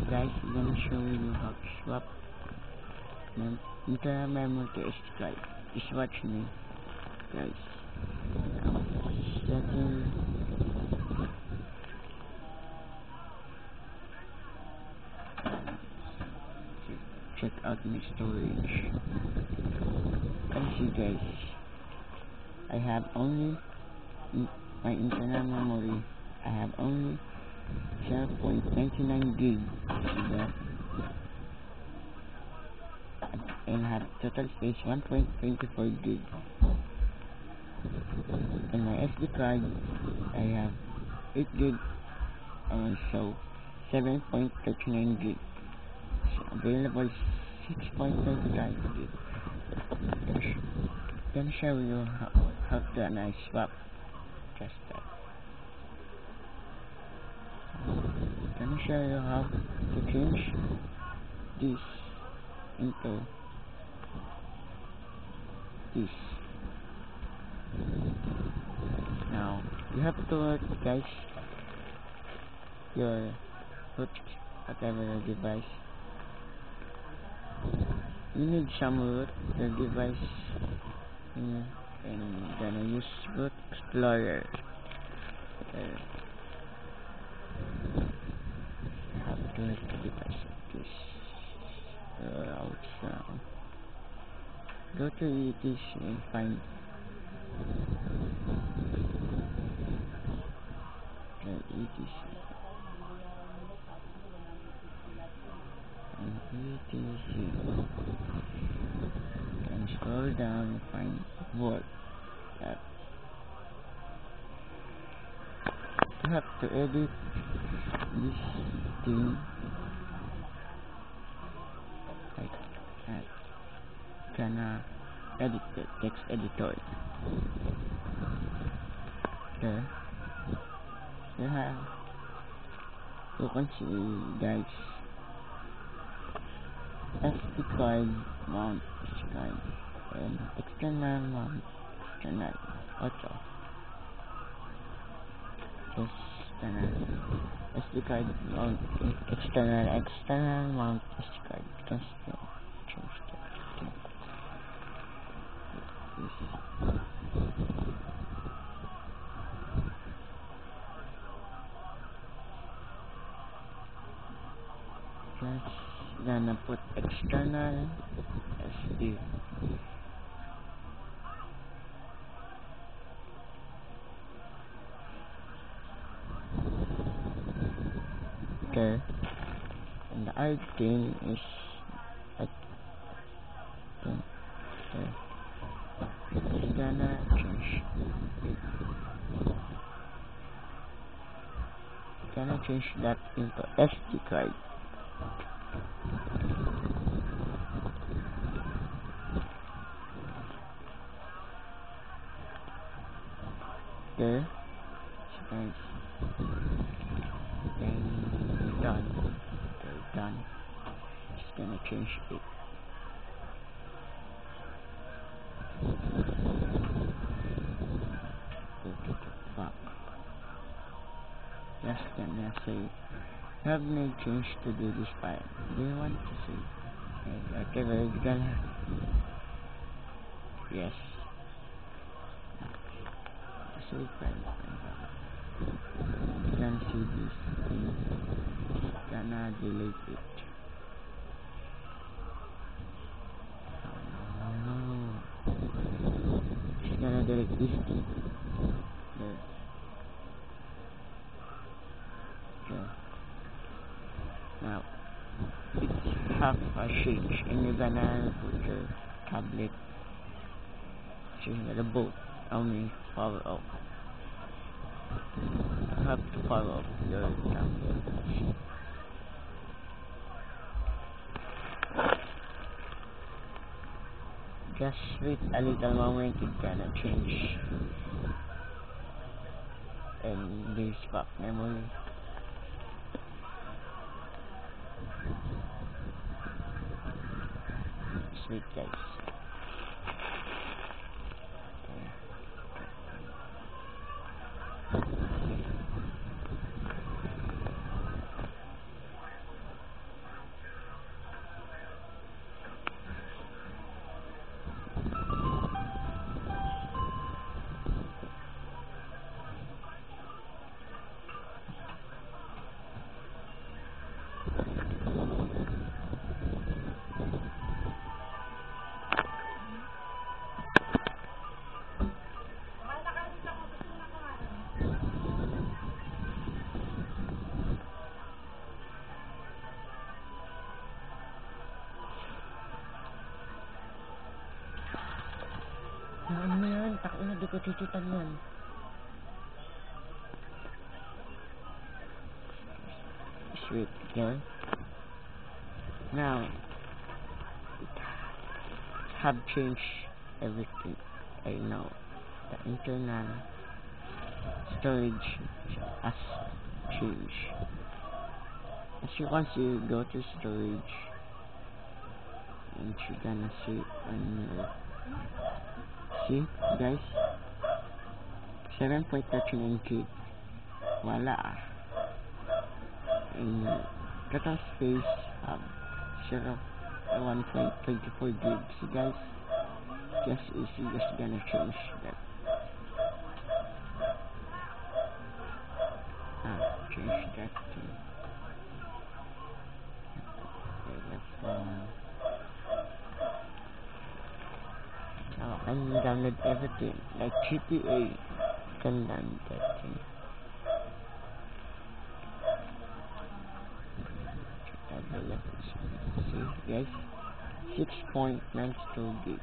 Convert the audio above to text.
Guys, I'm gonna show you how to swap internal memory to SD card. Just watch me, guys. Setting. Check out my storage. Can see, guys, I have only my internal memory. I have only 0.99 gig. See that? And have total space 1.24 gig. And my SD card, I have 8 gig, so 7.39 gig. Available 6.35 gig. Then show you how to swap. Just that. Gonna show you how to change this into this. Now you have to work, guys, your root, whatever your device. You need some root your device, and gonna use Root Explorer. Have to use the device like this. Go to ETC and find the ETC. And scroll down and find Word app. You have to edit this thing like that. Gonna edit the text editor. There. You can see, guys, SD card mount SD card and external mount external auto. Just SD card mount external mount SD card. Just change that. Just gonna put external SD. Okay. And the other thing is like it's gonna change it. Gonna change that into SD card. There. Nice. Then done. Okay, done. Just gonna change it. Go to the back. Just gonna say, have made change to do this file. Do you want to see? Okay, very good. Yes. Save file. Gonna see this thing. Gonna delete it. Just gonna delete this thing. There. Okay. Now it's half a change, and you're gonna put your tablet. Change the boot. Only power off. You have to power off your tablet. Just wait a little moment, it's gonna change. And this swap memory. Sweet, guys. Ano mo yan? Takina, di ko tititan yan. Sweet, okay? Now, have changed everything. I know. The internal storage has changed. As you can see, go to storage and you're gonna see on your, see guys, 7.39 gig. Wala. And total space 1.24 gig. See guys, just easy, just gonna change that. Change that to, okay, let's go. Now I can download everything like GTA. Can download that thing. See guys, 6.92 gig.